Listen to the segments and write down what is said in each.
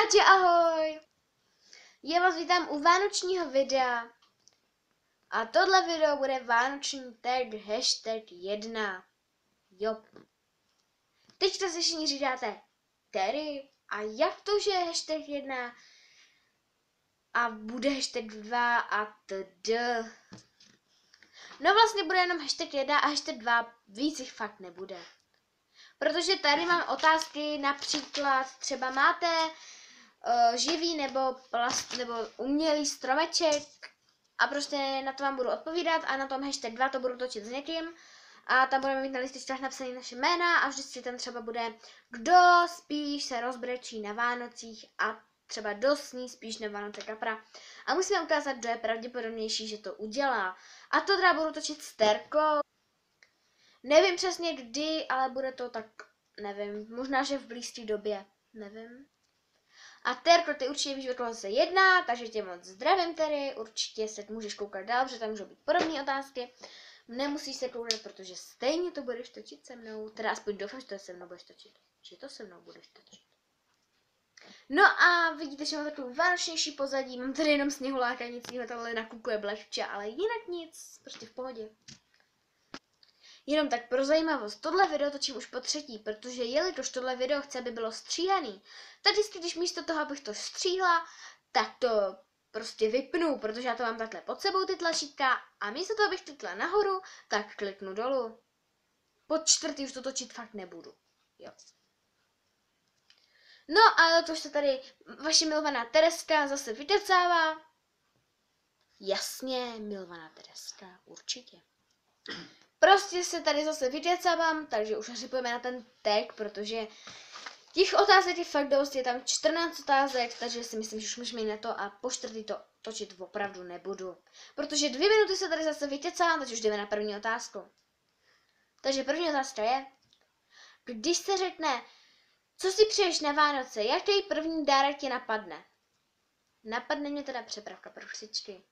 Nače, ahoj! Já vás vítám u vánočního videa. A tohle video bude vánoční tag #1. Jo. Teďka se všichni říkáte, Terry, a jak to, že je #1 a bude #2 a td. No vlastně bude jenom #1 a #2, víc jich fakt nebude. Protože tady mám otázky, například třeba máte živý nebo plast nebo umělý stromeček a prostě na to vám budu odpovídat a na tom #2 to budu točit s někým a tam budeme mít na lističkách napsané naše jména a vždycky tam třeba bude, kdo spíš se rozbrečí na Vánocích a třeba kdo sní spíš na Vánoce kapra. A musíme ukázat, kdo je pravděpodobnější, že to udělá. A to teda budu točit s Terkou. Nevím přesně kdy, ale bude to tak, nevím, možná, že v blízké době, nevím. A Terko, ty určitě víš, o koho se jedná, takže tě moc zdravím, Terry, určitě se můžeš koukat dál, protože tam můžou být podobné otázky. Nemusíš se koukat, protože stejně to budeš točit se mnou, teda aspoň doufám, že to se mnou budeš točit, že to se mnou budeš točit. No a vidíte, že mám takovou vánočnější pozadí, mám tady jenom sněhuláka, nic jiného, tohle nakukuje blešče, ale jinak nic, prostě v pohodě. Jenom tak pro zajímavost, tohle video točím už po třetí, protože jelikož tohle video chce, aby bylo stříhaný, tak vždycky, když místo toho, abych to stříhla, tak to prostě vypnu, protože já to mám takhle pod sebou ty tlačítka a místo toho, abych klikla nahoru, tak kliknu dolů. Po čtvrtý už to točit fakt nebudu. Jo. No a jelikož se tady vaše milovaná Tereska zase vytecává. Jasně, milovaná Tereska, určitě. Prostě se tady zase vydecávám, takže už asi půjdeme na ten tag, protože těch otázek je fakt dost, je tam 14 otázek, takže si myslím, že už můžeme jít na to a po čtvrtý to točit opravdu nebudu. Protože 2 minuty se tady zase vydecávám, takže už jdeme na první otázku. Takže první otázka je, když se řekne, co si přeješ na Vánoce, jaký první dárek tě napadne? Napadne mě teda přepravka pro všichni.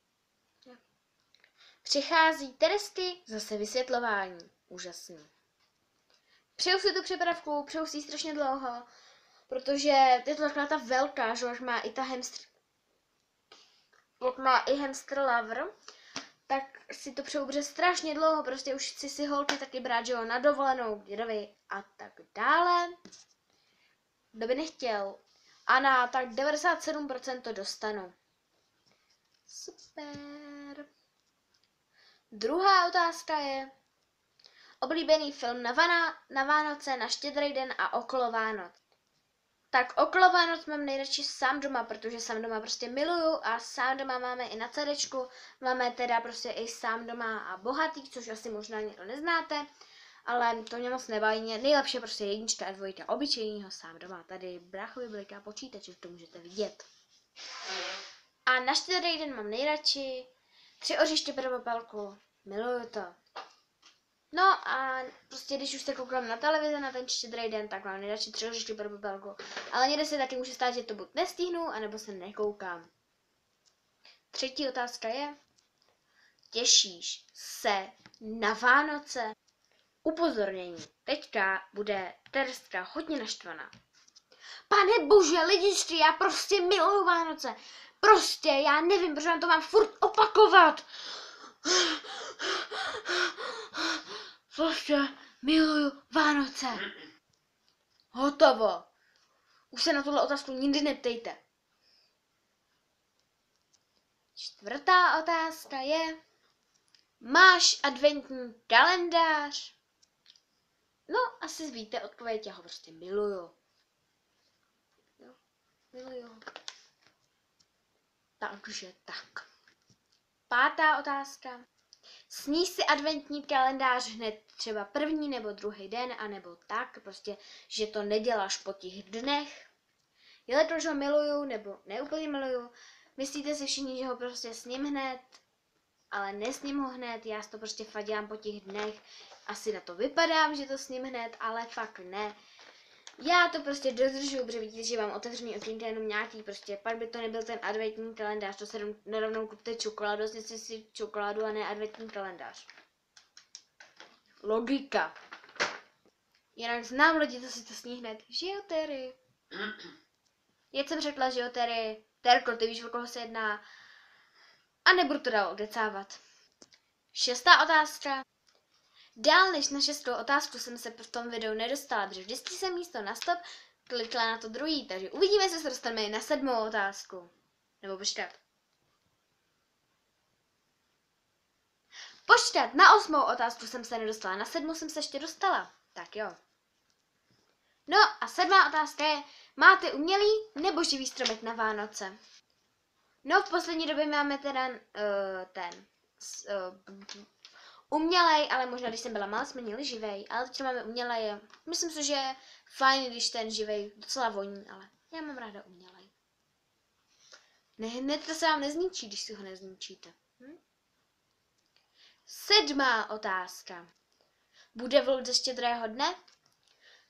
Přichází Teresky, zase vysvětlování. Úžasný. Přeju si tu přepravku, přeju si ji strašně dlouho, protože je to taková ta velká, že už má i ta hamster, jak má i hamster lover, tak si to přeju protože strašně dlouho, prostě už chci si holky taky brát, že jo, na dovolenou, dědovi a tak dále. Kdo by nechtěl? A na tak 97% to dostanu. Super. Druhá otázka je oblíbený film na Vánoce, na Štědrý den a okolo Vánoc. Tak okolo Vánoc mám nejradši Sám doma, protože Sám doma prostě miluju a Sám doma máme i na CDčku. Máme teda prostě i Sám doma a Bohatý, což asi možná někdo neznáte, ale to mě moc nebaví. Nejlepší prostě 1 a 2 obyčejného Sám doma. Tady bráchovi bliká počítač, to můžete vidět. A na Štědrý den mám nejradši 3 oříšky pro popelku. Miluju to. No a prostě když už se koukám na televizi na ten Štědrý den, tak mám nejradši 3 oříšky pro popelku. Ale někde se taky může stát, že to buď nestihnu, anebo se nekoukám. Třetí otázka je, těšíš se na Vánoce? Upozornění, teďka bude Tereska hodně naštvaná. Pane bože, lidičky, já prostě miluju Vánoce. Prostě, já nevím, proč vám to mám furt opakovat. Prostě miluju Vánoce. Hotovo. Už se na tuhle otázku nikdy neptejte. Čtvrtá otázka je, máš adventní kalendář? No, asi víte odpověď, já ho prostě miluju. Jo, miluju. Takže tak. Pátá otázka. Sníš si adventní kalendář hned třeba první nebo druhý den, anebo tak, prostě, že to neděláš po těch dnech. Jelikož ho miluju, nebo neúplně miluju, myslíte si všichni, že ho prostě sním hned, ale nesním ho hned, já to prostě fakt dělám po těch dnech. Asi na to vypadám, že to sním hned, ale fakt ne. Já to prostě dodržuju, protože vidíte, že mám otevřený okýnka jenom nějaký, prostě pak by to nebyl ten adventní kalendář, to se rovnou kupte čokoládu, sněte si čokoládu a ne adventní kalendář. Logika. Jinak znám lidi, co si to sní hned, že jo, Terry? Jak jsem řekla, že jo, Terko, ty víš, o koho se jedná. A nebudu to dál odecávat. 6. otázka. Dál než na 6. otázku jsem se v tom videu nedostala, protože vždycky jsem místo na stop klikla na to druhý, takže uvidíme, jestli se dostaneme na 7. otázku. Nebo počkat. Počkat, na 8. otázku jsem se nedostala, na 7. jsem se ještě dostala. Tak jo. No a 7. otázka je, máte umělý nebo živý stromek na Vánoce? No v poslední době máme teda umělej, ale možná když jsem byla malá, jsme měli živej, ale teď máme umělej. Myslím si, že je fajn, když ten živej docela voní, ale já mám ráda umělej. Ne, hned to se vám nezničí, když si ho nezničíte. 7. otázka. Bude vlk ze Štědrého dne?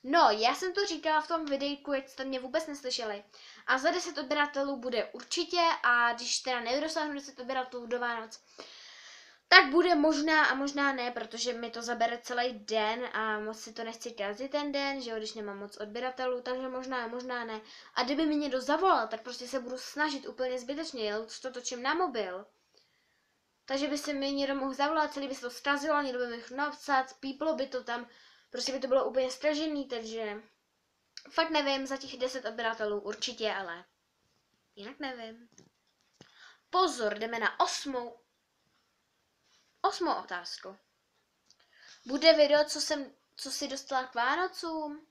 No, já jsem to říkala v tom videjku, jak jste mě vůbec neslyšeli. A za 10 odběratelů bude určitě a když teda nedosáhnu 10 odběratelů do Vánoc, tak bude možná a možná ne, protože mi to zabere celý den a moc si to nechci kazit ten den, že jo, když nemám moc odběratelů, takže možná a možná ne. A kdyby mi někdo zavolal, tak prostě se budu snažit úplně zbytečně, já to točím na mobil. Takže by se mi někdo mohl zavolat, celý by se to zkazilo, někdo by mi mohl napsat, píplo by to tam, prostě by to bylo úplně stražený, takže fakt nevím, za těch 10 odběratelů určitě, ale jinak nevím. Pozor, jdeme na 8. otázku. Bude video, co si dostala k Vánocům?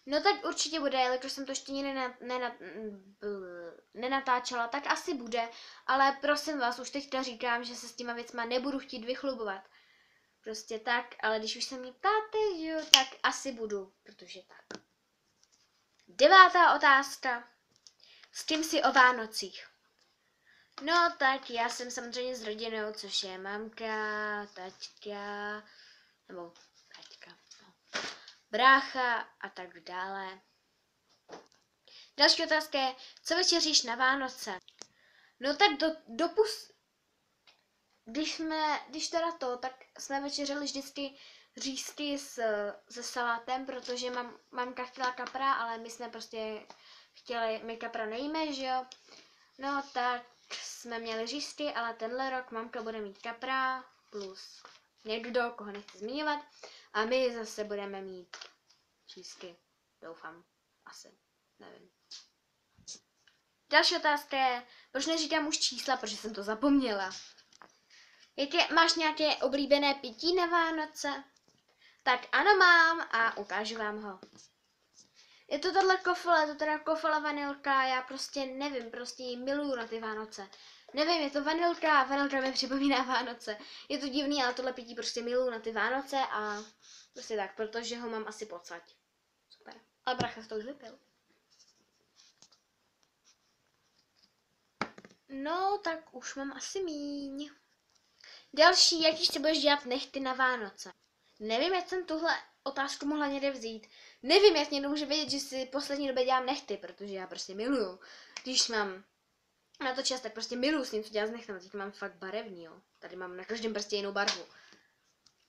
No tak určitě bude, jelikož jsem to ještě nenatáčela, tak asi bude, ale prosím vás, už teďka říkám, že se s těma věcma nebudu chtít vychlubovat. Prostě tak, ale když už se mě ptáte, že jo, tak asi budu, protože tak. 9. otázka. S kým si o Vánocích? No tak já jsem samozřejmě s rodinou, což je mamka, taťka, nebo taťka, no, brácha a tak dále. Další otázka je, co večeříš na Vánoce? No tak tak jsme večeřili vždycky řízky se salátem, protože mamka chtěla kapra, ale my jsme prostě my kapra nejíme, že jo. No tak jsme měli řízky, ale tenhle rok mamka bude mít kapra plus někdo, koho nechci zmiňovat, a my zase budeme mít řízky, doufám, asi, nevím. Další otázka je, proč neříkám už čísla, protože jsem to zapomněla. Máš nějaké oblíbené pití na Vánoce? Tak ano mám a ukážu vám ho. Je to tato kofole, to teda kofole vanilka, já prostě nevím, prostě ji miluju na ty Vánoce. Nevím, je to vanilka a vanilka mi připomíná Vánoce. Je to divný, ale tohle pití prostě miluju na ty Vánoce a prostě tak, protože ho mám asi pocať. Super. Ale brácha z toho už vypil. No, tak už mám asi míň. Další, jaký si budeš dělat nechty na Vánoce? Nevím, jak jsem tuhle otázku mohla někde vzít. Nevím, jak někdo může vědět, že si poslední době dělám nechty, protože já prostě miluju. Když mám na to čas, tak prostě miluju s něco dělat s nechtama. Teď mám fakt barevný, jo. Tady mám na každém prstě jinou barvu.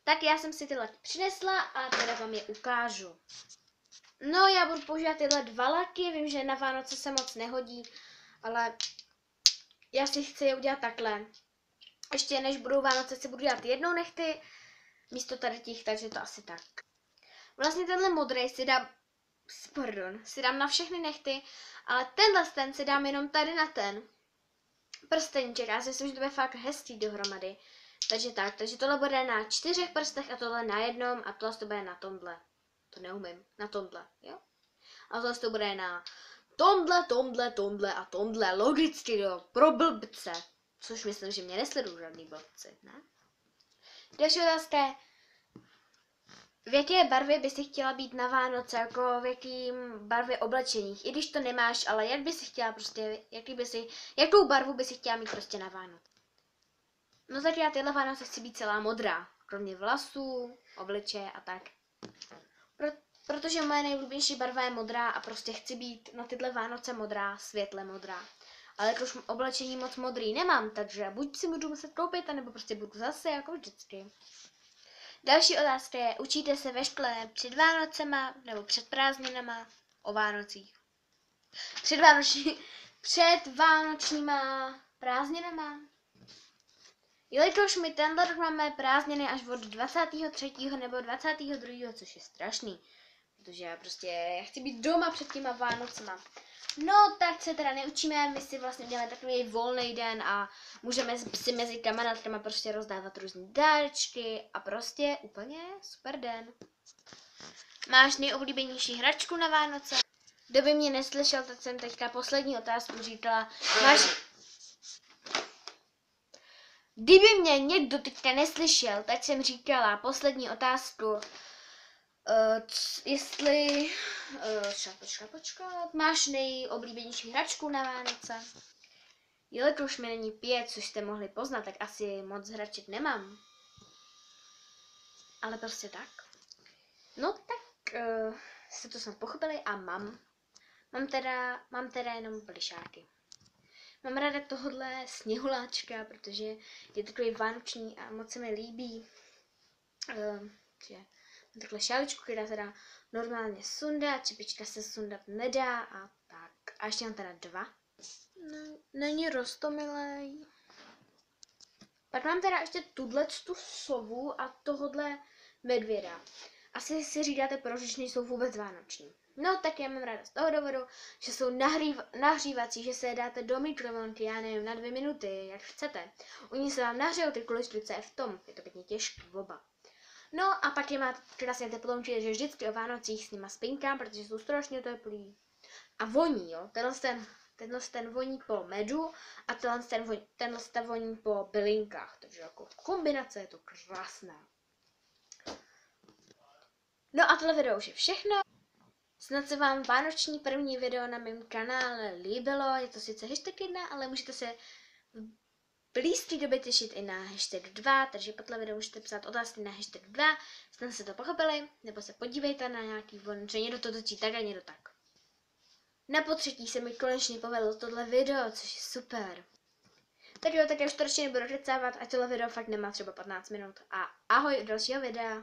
Tak já jsem si tyhle přinesla a teda vám je ukážu. No, já budu používat tyhle 2 laky, vím, že na Vánoce se moc nehodí, ale já si chci je udělat takhle. Ještě než budou Vánoce, si budu dělat jednou nechty, místo tady těch, takže to asi tak. Vlastně tenhle modrý si dám na všechny nechty, ale ten si dám jenom tady na ten prsteníček. Já si myslím, že to bude fakt hezký dohromady. Takže tak, takže tohle bude na 4 prstech a tohle na jednom a tohle to bude na tomhle. To neumím, na tomhle, jo? A tohle to bude na tomhle a tomhle, logicky, jo, pro blbce. Což myslím, že mě nesledují žádný blbci, ne? Další otázka je, v jaké barvě by si chtěla být na Vánoce, jako v jakým barvě oblečeních, i když to nemáš, ale jak by si chtěla prostě, jakou barvu by si chtěla mít prostě na Vánoce? No tak já tyhle Vánoce chci být celá modrá, kromě vlasů, obličeje a tak. Protože moje nejlubější barva je modrá a prostě chci být na tyhle Vánoce modrá, světle modrá. Ale jakož oblečení moc modrý nemám, takže buď si budu muset koupit, anebo prostě budu zase jako vždycky. Další otázka je, učíte se ve škole před Vánocema nebo před prázdninama o Vánocích? před vánočníma prázdninama. Jelikož my tenhle rok máme prázdniny až od 23. nebo 22., což je strašný. Protože já chci být doma před těma Vánocema. No, tak se teda neučíme, my si vlastně děláme takový volný den a můžeme si mezi kamarádkama prostě rozdávat různé dárečky a prostě úplně super den. Máš nejoblíbenější hračku na Vánoce? Kdo by mě neslyšel, tak jsem teďka poslední otázku říkala. Kdyby mě někdo teďka neslyšel, tak jsem říkala poslední otázku. Jestli... počkat. Máš nejoblíbenější hračku na Vánoce? Jelikož mi není 5, což jste mohli poznat, tak asi moc hraček nemám. Ale prostě tak. No tak, se to snad pochopili a mám teda jenom plišáky. Mám ráda tohodle sněhuláčka, protože je takový vánoční a moc se mi líbí. Že takhle šáličku, která teda normálně sundá, čepička se sundat nedá a tak. A ještě mám teda 2. Není roztomilej. Pak mám teda ještě tu sovu a tohodle medvěda. Asi si říkáte, proč nejsou vůbec vánoční. No tak já mám ráda z toho důvodu, že jsou nahřívací, že se je dáte do mikrovlnky, já nevím, na 2 minuty, jak chcete. Oni se vám nahřejou, ty kuličky, co je v tom, je to pěkně těžký, oba. No a pak je máte krásně teploučky, že vždycky o Vánocích s nima spinkám, protože jsou strašně teplý. A voní, jo, tenhle ten voní po medu a tenhle ten voní po bylinkách, takže jako kombinace je to krásná. No a tohle video už je všechno. Snad se vám vánoční první video na mém kanále líbilo, je to sice #1, ale můžete se v blízké době těšit i na #2, takže pod tohle video můžete psát otázky na #2, snad se to pochopili, nebo se podívejte na nějaký že někdo to točí tak a někdo tak. Na potřetí se mi konečně povedlo tohle video, což je super. Tak jo, tak já už to radši nebudu řecávat, ať tohle video fakt nemá třeba 15 minut a ahoj u dalšího videa.